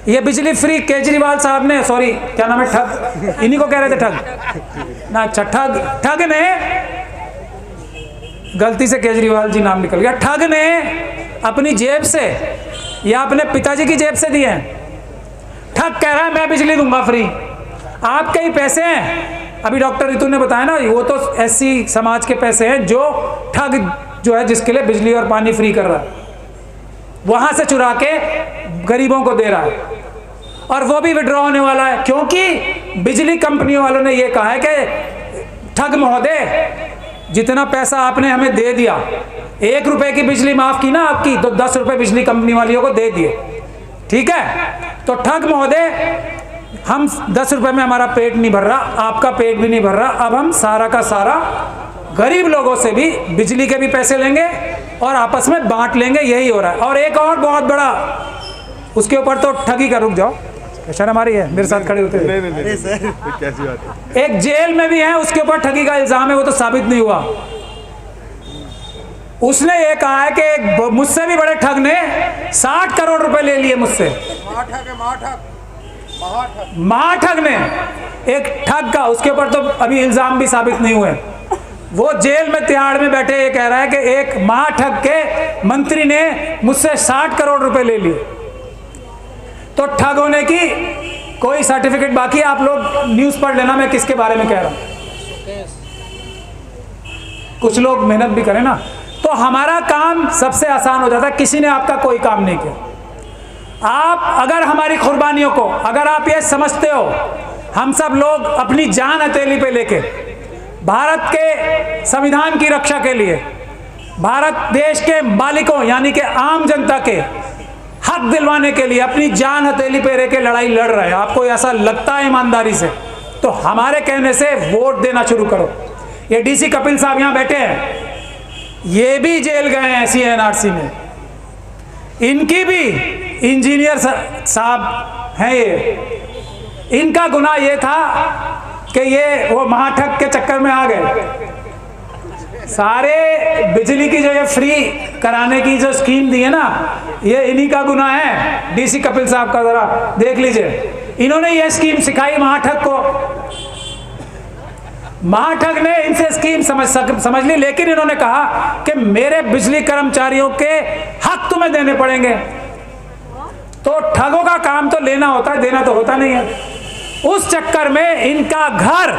ये बिजली फ्री केजरीवाल साहब ने, सॉरी क्या नाम है, ठग, इन्हीं को कह रहे थे ठग ना, अच्छा ठग ने, गलती से केजरीवाल जी नाम निकल गया, ठग ने अपनी जेब से या अपने पिताजी की जेब से दिए हैं। ठग कह रहा है मैं बिजली दूंगा फ्री, आपके ही पैसे हैं। अभी डॉक्टर रितु ने बताया ना, वो तो एससी समाज के पैसे हैं जो ठग जो है जिसके लिए बिजली और पानी फ्री कर रहा है, वहां से चुरा के गरीबों को दे रहा है, और वो भी विड्रॉ होने वाला है, क्योंकि बिजली कंपनियों वालों ने ये कहा है कि ठग महोदय जितना पैसा आपने हमें दे दिया, 1 रुपए की बिजली माफ की ना आपकी, तो 10 रुपए बिजली कंपनी वालियों को दे दिए, ठीक है। तो ठग महोदय, हम 10 रुपए में हमारा पेट नहीं भर रहा, आपका पेट भी नहीं भर रहा, अब हम सारा का सारा गरीब लोगों से भी बिजली के भी पैसे लेंगे और आपस में बांट लेंगे, यही हो रहा है। और एक और बहुत बड़ा उसके ऊपर तो ठगी का, रुक जाओ, शर्म आ रही है मेरे साथ खड़े होते हुए? नहीं सर, कैसी बात है? एक जेल में भी है, उसके ऊपर ठगी का इल्जाम है, वो तो साबित नहीं हुआ। उसने ये कहा है कि मुझसे भी बड़े ठग ने 60 करोड़ रुपए ले लिए मुझसे, महाठग ने, एक ठग का, उसके ऊपर तो अभी इल्जाम भी साबित नहीं हुए। वो जेल में तिहाड़ में बैठे ये कह रहा है कि एक महाठग के मंत्री ने मुझसे 60 करोड़ रुपए ले लिए। तो ठग होने की कोई सर्टिफिकेट बाकी है, आप लोग न्यूज पढ़ लेना मैं किसके बारे में कह रहा हूं, कुछ लोग मेहनत भी करें ना, तो हमारा काम सबसे आसान हो जाता है। किसी ने आपका कोई काम नहीं किया, आप अगर हमारी कुर्बानियों को, अगर आप ये समझते हो हम सब लोग अपनी जान हथेली पे लेके भारत के संविधान की रक्षा के लिए, भारत देश के मालिकों यानी कि आम जनता के हक दिलवाने के लिए अपनी जान हथेली पे रह के लड़ाई लड़ रहे हैं, आपको ऐसा लगता है ईमानदारी से, तो हमारे कहने से वोट देना शुरू करो। ये डीसी कपिल साहब यहाँ बैठे हैं, ये भी जेल गए हैं CNRC में, इनकी भी इंजीनियर साहब हैं ये, इनका गुनाह ये था कि ये वो महाठग के चक्कर में आ गए। सारे बिजली की जो ये फ्री कराने की जो स्कीम दी है ना, ये इन्हीं का गुनाह है। डीसी कपिल साहब का जरा देख लीजिए, इन्होंने ये स्कीम सिखाई महाठग को, महाठग ने इनसे स्कीम समझ ली, लेकिन इन्होंने कहा कि मेरे बिजली कर्मचारियों के हक तुम्हें देने पड़ेंगे। तो ठगों का काम तो लेना होता है, देना तो होता नहीं है। उस चक्कर में इनका घर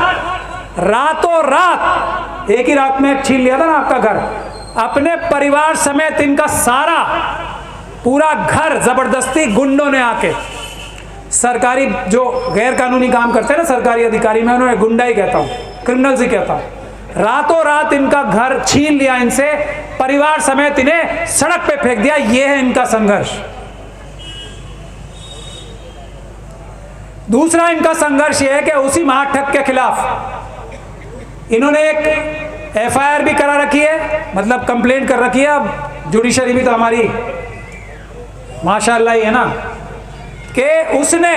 रातों रात, एक ही रात में छीन लिया था ना आपका घर, अपने परिवार समेत इनका सारा पूरा घर जबरदस्ती गुंडों ने आके, सरकारी जो गैर कानूनी काम करते हैं ना सरकारी अधिकारी, मैं उन्हें गुंडा ही कहता हूँ, क्रिमिनल्स ही कहता हूँ, रातों रात इनका घर छीन लिया इनसे, परिवार समेत इन्हें सड़क पे फेंक दिया। ये है इनका संघर्ष। दूसरा इनका संघर्ष यह है कि उसी महाठग के खिलाफ इन्होंने एक FIR भी करा रखी है, मतलब कंप्लेंट कर रखी है। अब जुडिशरी भी तो हमारी माशाल्लाह ही है ना, कि उसने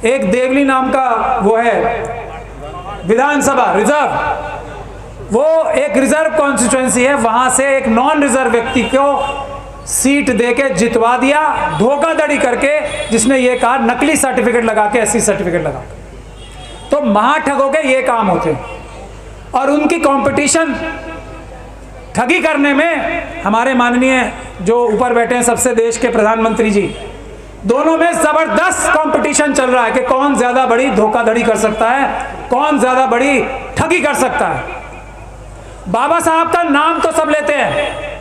एक देवली नाम का वो है विधानसभा रिजर्व, वो एक रिजर्व कॉन्स्टिट्यूएंसी है, वहां से एक नॉन रिजर्व व्यक्ति को सीट देके जितवा दिया, धोखाधड़ी करके, जिसने ये कहा नकली सर्टिफिकेट लगा के, SC सर्टिफिकेट लगा के। तो महाठगों के ये काम होते हैं, और उनकी कंपटीशन ठगी करने में हमारे माननीय जो ऊपर बैठे हैं सबसे देश के प्रधानमंत्री जी, दोनों में जबरदस्त कंपटीशन चल रहा है कि कौन ज्यादा बड़ी धोखाधड़ी कर सकता है, कौन ज्यादा बड़ी ठगी कर सकता है। बाबा साहब का नाम तो सब लेते हैं,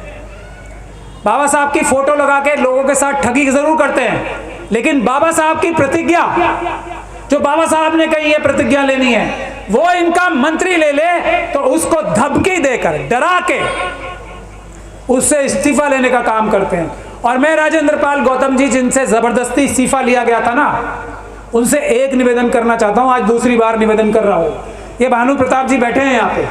बाबा साहब की फोटो लगा के लोगों के साथ ठगी जरूर करते हैं, लेकिन बाबा साहब की प्रतिज्ञा, जो बाबा साहब ने कही है प्रतिज्ञा लेनी है, वो इनका मंत्री ले ले तो उसको धमकी देकर, डरा के उससे इस्तीफा लेने का काम करते हैं। और मैं राजेंद्र पाल गौतम जी, जिनसे जबरदस्ती इस्तीफा लिया गया था ना, उनसे एक निवेदन करना चाहता हूं, आज दूसरी बार निवेदन कर रहा हूं। ये भानु प्रताप जी बैठे हैं यहाँ पे,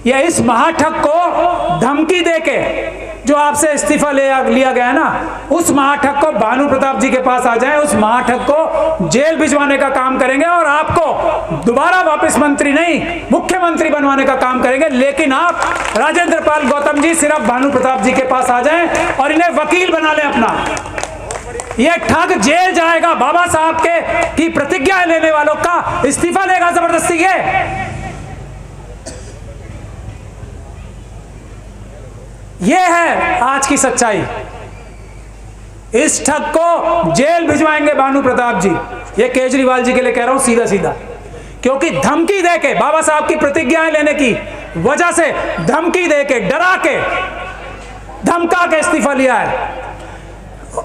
ये इस महाठग को धमकी देके जो आपसे इस्तीफा लिया गया है ना, उस महाठग को भानु प्रताप जी के पास आ जाए, उस महाठग को जेल भिजवाने का काम करेंगे और आपको दोबारा वापस मंत्री नहीं मुख्यमंत्री बनवाने का काम करेंगे। लेकिन आप राजेंद्र पाल गौतम जी सिर्फ भानु प्रताप जी के पास आ जाएं और इन्हें वकील बना लें अपना। ये ठग जेल जाएगा। बाबा साहब के की प्रतिज्ञा लेने वालों का इस्तीफा लेगा जबरदस्ती के। ये है आज की सच्चाई। इस ठग को जेल भिजवाएंगे भानु प्रताप जी। ये केजरीवाल जी के लिए कह रहा हूं सीधा सीधा, क्योंकि धमकी देके, बाबा साहब की प्रतिज्ञाएं लेने की वजह से धमकी देके, डरा के, धमका के इस्तीफा लिया है।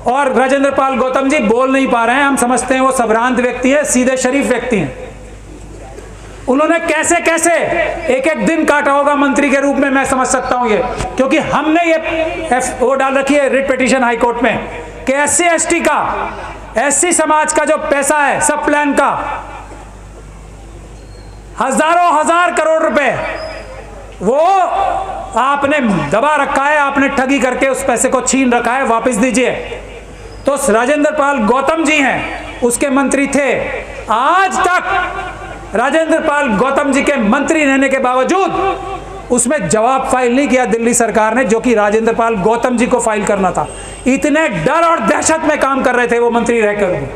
और राजेंद्र पाल गौतम जी बोल नहीं पा रहे हैं, हम समझते हैं वो संभ्रांत व्यक्ति है, सीधे शरीफ व्यक्ति हैं। उन्होंने कैसे कैसे एक एक दिन काटा होगा मंत्री के रूप में, मैं समझ सकता हूं ये, क्योंकि हमने ये वो डाल रखी है रिट पिटीशन हाईकोर्ट में कि SC ST का, SC समाज का जो पैसा है सब प्लान का, हजारों हजार करोड़ रुपए वो आपने दबा रखा है, आपने ठगी करके उस पैसे को छीन रखा है, वापस दीजिए। तो राजेंद्र पाल गौतम जी हैं, उसके मंत्री थे। आज तक राजेंद्र पाल गौतम जी के मंत्री रहने के बावजूद उसमें जवाब फाइल नहीं किया दिल्ली सरकार ने, जो कि राजेंद्र पाल गौतम जी को फाइल करना था। इतने डर और दहशत में काम कर रहे थे वो मंत्री रहकर भी।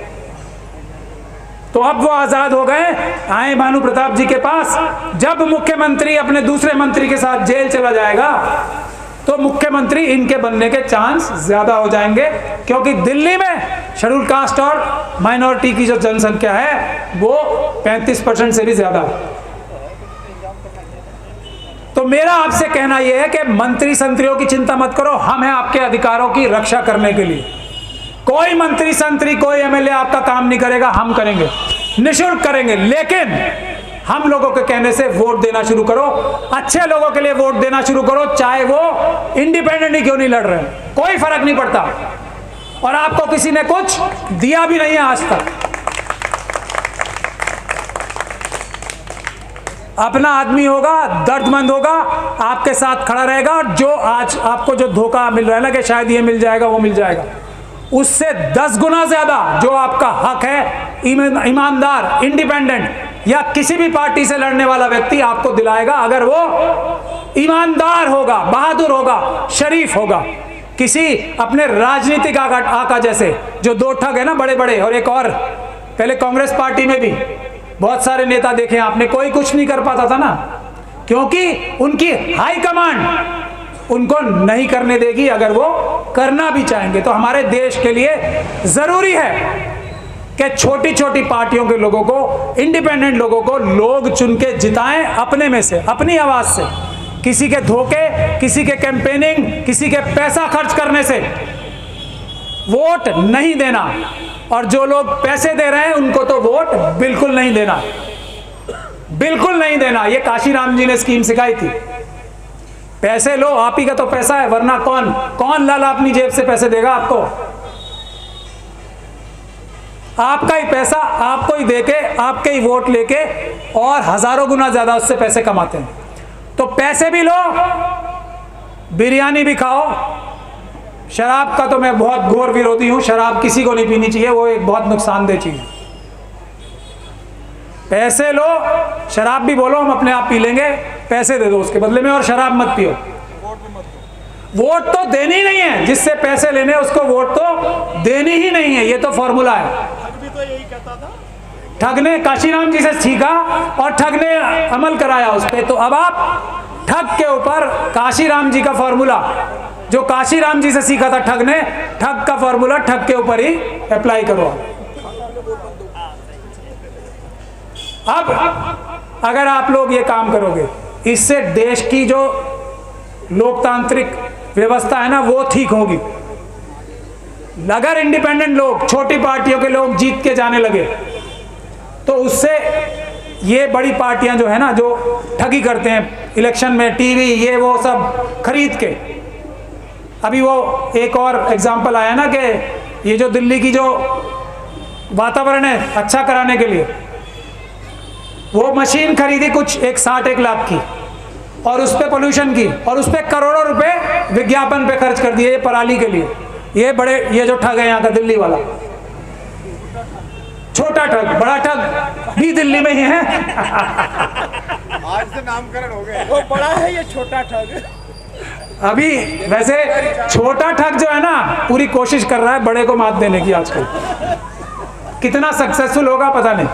तो अब वो आजाद हो गए, आए भानु प्रताप जी के पास। जब मुख्यमंत्री अपने दूसरे मंत्री के साथ जेल चला जाएगा तो मुख्यमंत्री इनके बनने के चांस ज्यादा हो जाएंगे, क्योंकि दिल्ली में शेड्यूल कास्ट और माइनॉरिटी की जो जनसंख्या है वो 35% से भी ज्यादा। तो मेरा आपसे कहना यह है कि मंत्री संतरियों की चिंता मत करो, हम हैं आपके अधिकारों की रक्षा करने के लिए। कोई मंत्री संतरी, कोई MLA आपका काम नहीं करेगा, हम करेंगे, निःशुल्क करेंगे। लेकिन हम लोगों के कहने से वोट देना शुरू करो, अच्छे लोगों के लिए वोट देना शुरू करो, चाहे वो इंडिपेंडेंट ही क्यों नहीं लड़ रहे, कोई फर्क नहीं पड़ता। और आपको किसी ने कुछ दिया भी नहीं है आज तक। अपना आदमी होगा, दर्दमंद होगा, आपके साथ खड़ा रहेगा। और जो आज आपको जो धोखा मिल रहा है ना कि शायद ये मिल जाएगा, वो मिल जाएगा, उससे 10 गुना ज्यादा जो आपका हक है, ईमानदार, इंडिपेंडेंट या किसी भी पार्टी से लड़ने वाला व्यक्ति आपको दिलाएगा, अगर वो ईमानदार होगा, बहादुर होगा, शरीफ होगा। किसी अपने राजनीतिक आका जैसे जो 2 ठग है ना बड़े बड़े, और एक और पहले कांग्रेस पार्टी में भी बहुत सारे नेता देखे आपने, कोई कुछ नहीं कर पाता था ना, क्योंकि उनकी हाई कमांड उनको नहीं करने देगी अगर वो करना भी चाहेंगे। तो हमारे देश के लिए जरूरी है कि छोटी छोटी पार्टियों के लोगों को, इंडिपेंडेंट लोगों को लोग चुन के जिताएं अपने में से, अपनी आवाज से। किसी के धोखे, किसी के कैंपेनिंग, किसी के पैसा खर्च करने से वोट नहीं देना। और जो लोग पैसे दे रहे हैं उनको तो वोट बिल्कुल नहीं देना, बिल्कुल नहीं देना। ये काशीराम जी ने स्कीम सिखाई थी। पैसे लो, आप ही का तो पैसा है, वरना कौन लाला अपनी जेब से पैसे देगा आपको? आपका ही पैसा आपको ही देके, आपके ही वोट लेके, और हजारों गुना ज्यादा उससे पैसे कमाते हैं। तो पैसे भी लो, बिरयानी भी खाओ। शराब का तो मैं बहुत घोर विरोधी हूं, शराब किसी को नहीं पीनी चाहिए, वो एक बहुत नुकसानदेह चीज है। पैसे लो, शराब भी बोलो हम अपने आप पी लेंगे, पैसे दे दो उसके बदले में, और शराब मत पियो। वोट तो देनी ही नहीं है, जिससे पैसे लेने उसको वोट तो देनी ही नहीं है, ये तो फॉर्मूला है। ठग भी तो यही कहता था। ठग ने काशीराम जी से सीखा और ठग ने अमल कराया उस पर। तो अब आप ठग के ऊपर काशीराम जी का फॉर्मूला, जो काशीराम जी से सीखा था ठग ने, ठग का फॉर्मूला ठग के ऊपर ही अप्लाई करो। अब अगर आप लोग ये काम करोगे, इससे देश की जो लोकतांत्रिक व्यवस्था है ना वो ठीक होगी। अगर इंडिपेंडेंट लोग, छोटी पार्टियों के लोग जीत के जाने लगे तो उससे ये बड़ी पार्टियां जो है ना, जो ठगी करते हैं इलेक्शन में, टीवी ये वो सब खरीद के। अभी वो एक और एग्जांपल आया ना कि ये जो दिल्ली की जो वातावरण है अच्छा कराने के लिए, वो मशीन खरीदी कुछ 1 लाख की, और उस पे पोल्यूशन की, और उस पे करोड़ों रुपए विज्ञापन पे खर्च कर दिए पराली के लिए। ये जो ठग है यहाँ का दिल्ली वाला, छोटा ठग, बड़ा ठग भी दिल्ली में ही है। आज से नामकरण हो गया, वो बड़ा है, ये छोटा ठग। अभी वैसे छोटा ठग जो है ना पूरी कोशिश कर रहा है बड़े को मात देने की आजकल। कितना सक्सेसफुल होगा पता नहीं।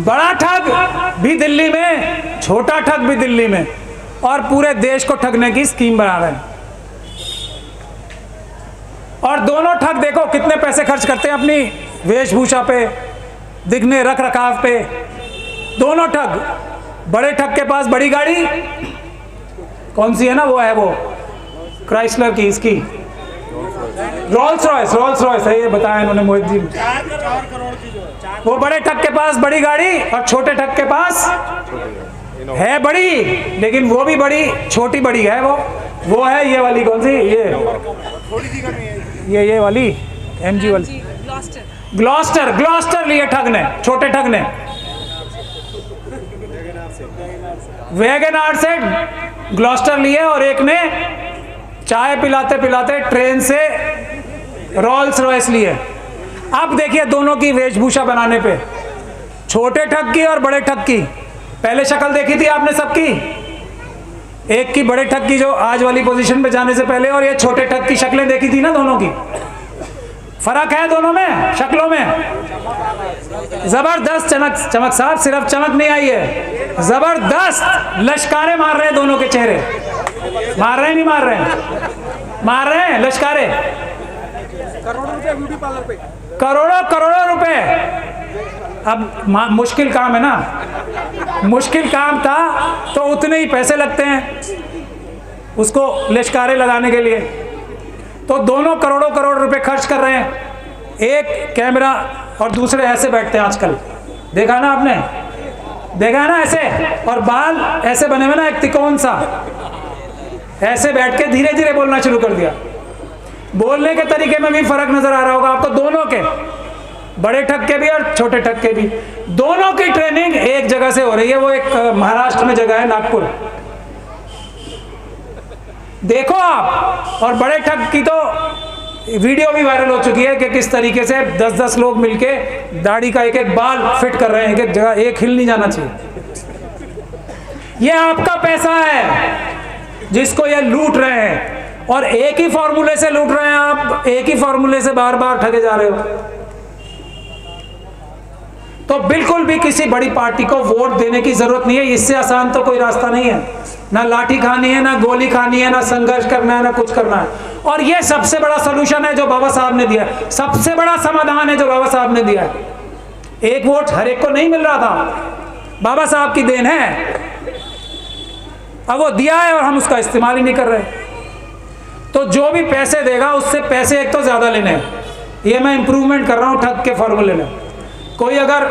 बड़ा ठग भी दिल्ली में, छोटा ठग भी दिल्ली में, और पूरे देश को ठगने की स्कीम बना रहे हैं। और दोनों ठग देखो कितने पैसे खर्च करते हैं अपनी वेशभूषा पे, दिखने रख रखाव पे। दोनों ठग, बड़े ठग के पास बड़ी गाड़ी कौन सी है ना, वो है वो क्राइसलर की, इसकी रोल्स रॉयस है, ये बताया इन्होंने मोहित जी। वो बड़े ठग के पास बड़ी गाड़ी और छोटे ठग के पास है बड़ी, लेकिन वो भी बड़ी छोटी बड़ी है। वो है ये वाली, कौन सी, ये वाली MG वाली, ग्लॉस्टर लिए ठग ने, छोटे ठग ने वैगन आर से ग्लॉस्टर लिए, और एक ने चाय पिलाते पिलाते ट्रेन से रोल्स रॉयस लिए। अब देखिए दोनों की वेशभूषा बनाने पे, छोटे ठग की और बड़े ठग की। पहले शक्ल देखी थी आपने सबकी, एक की बड़े ठग की जो आज वाली पोजीशन पे जाने से पहले, और ये छोटे ठग की शक्लें देखी थी ना दोनों की। फर्क है दोनों में, शक्लों में जबरदस्त चमक साहब, सिर्फ चमक नहीं आई है, जबरदस्त लश्कारे मार रहे हैं दोनों के चेहरे। मार रहे हैं, नहीं मार रहे हैं, मार रहे हैं लश्कारे। करोड़ों रुपए ब्यूटी पार्लर पे, करोड़ों रुपए। अब मुश्किल काम है ना, मुश्किल काम था तो उतने ही पैसे लगते हैं उसको लश्कारे लगाने के लिए। तो दोनों करोड़ों रुपए खर्च कर रहे हैं। एक कैमरा और दूसरे ऐसे बैठते हैं आजकल, देखा ना आपने, देखा है ना ऐसे, और बाल ऐसे बने हुए ना, एक तिकोन सा, ऐसे बैठ के धीरे धीरे बोलना शुरू कर दिया। बोलने के तरीके में भी फर्क नजर आ रहा होगा आपको, दोनों के, बड़े ठग के भी और छोटे ठग के भी। दोनों की ट्रेनिंग एक जगह से हो रही है, वो एक महाराष्ट्र में जगह है, नागपुर। देखो आप। और बड़े ठग की तो वीडियो भी वायरल हो चुकी है कि किस तरीके से 10-10 लोग मिलके दाढ़ी का एक बाल फिट कर रहे हैं, एक जगह, एक हिल नहीं जाना चाहिए। ये आपका पैसा है जिसको ये लूट रहे हैं, और एक ही फॉर्मूले से लूट रहे हैं आप, एक ही फॉर्मूले से बार बार ठगे जा रहे हो। तो बिल्कुल भी किसी बड़ी पार्टी को वोट देने की जरूरत नहीं है। इससे आसान तो कोई रास्ता नहीं है, ना लाठी खानी है, ना गोली खानी है, ना संघर्ष करना है, ना कुछ करना है। और ये सबसे बड़ा सलूशन है जो बाबा साहब ने दिया है, सबसे बड़ा समाधान है जो बाबा साहब ने दिया है। एक वोट हर एक को नहीं मिल रहा था, बाबा साहब की देन है, अब वो दिया है और हम उसका इस्तेमाल ही नहीं कर रहे। तो जो भी पैसे देगा उससे पैसे एक तो ज्यादा लेने हैं। ये मैं इंप्रूवमेंट कर रहा हूँ ठग के फॉर्मूले में। कोई अगर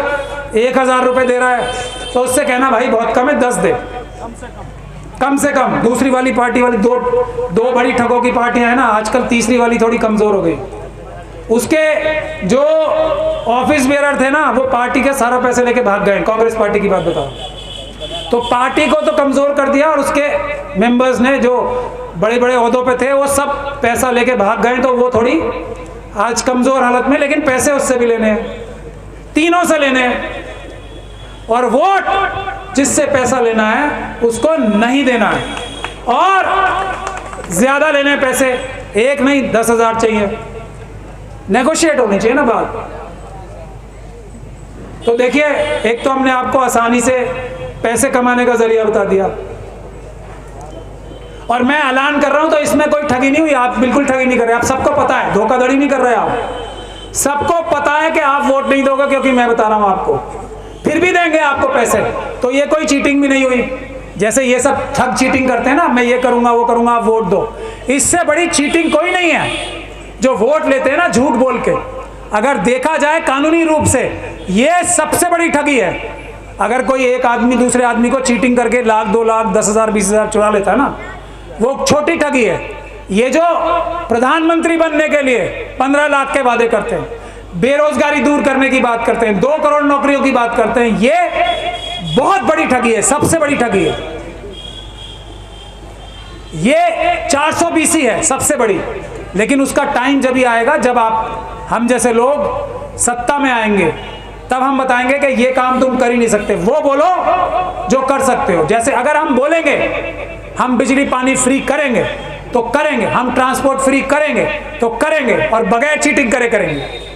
1000 रुपए दे रहा है तो उससे कहना भाई बहुत कम है, 10 दे, कम से कम। दूसरी वाली पार्टी वाली दो बड़ी ठगों की पार्टियां हैं ना आजकल, तीसरी वाली थोड़ी कमजोर हो गई। उसके जो ऑफिस बेरर थे ना, वो पार्टी के सारा पैसे लेके भाग गए। कांग्रेस पार्टी की बात बताओ, तो पार्टी को तो कमजोर कर दिया, और उसके मेंबर्स ने जो बड़े बड़े ओहदों पे थे वो सब पैसा लेके भाग गए। तो वो थोड़ी आज कमजोर हालत में, लेकिन पैसे उससे भी लेने हैं, तीनों से लेने हैं। और वोट जिससे पैसा लेना है उसको नहीं देना है, और ज्यादा लेने हैं पैसे, एक नहीं 10,000 चाहिए। नेगोशिएट होनी चाहिए ना बात। तो देखिए, एक तो हमने आपको आसानी से पैसे कमाने का जरिया बता दिया, और मैं ऐलान कर रहा हूं तो इसमें कोई ठगी नहीं हुई। आप बिल्कुल ठगी नहीं कर रहे, आप सबको पता है, धोखाधड़ी नहीं कर रहे आप। सबको पता है कि आप वोट नहीं दोगे, क्योंकि मैं बता रहा हूं आपको, फिर भी देंगे आपको पैसे। तो ये कोई चीटिंग भी नहीं हुई। जैसे ये सब ठग चीटिंग करते हैं ना, मैं ये करूंगा वो करूंगा आप वोट दो, इससे बड़ी चीटिंग कोई नहीं है। जो वोट लेते हैं ना झूठ बोल के, अगर देखा जाए कानूनी रूप से, ये सबसे बड़ी ठगी है। अगर कोई एक आदमी दूसरे आदमी को चीटिंग करके 1 लाख 2 लाख 10,000 20,000 चुरा लेता है ना, वो छोटी ठगी है। ये जो प्रधानमंत्री बनने के लिए 15 लाख के वादे करते हैं, बेरोजगारी दूर करने की बात करते हैं, 2 करोड़ नौकरियों की बात करते हैं, ये बहुत बड़ी ठगी है, सबसे बड़ी ठगी है। ये 420 है सबसे बड़ी, लेकिन उसका टाइम जब ही आएगा जब आप हम जैसे लोग सत्ता में आएंगे, तब हम बताएंगे कि ये काम तुम कर ही नहीं सकते, वो बोलो जो कर सकते हो। जैसे अगर हम बोलेंगे हम बिजली पानी फ्री करेंगे तो करेंगे, हम ट्रांसपोर्ट फ्री करेंगे तो करेंगे, और बगैर चीटिंग करे करेंगे।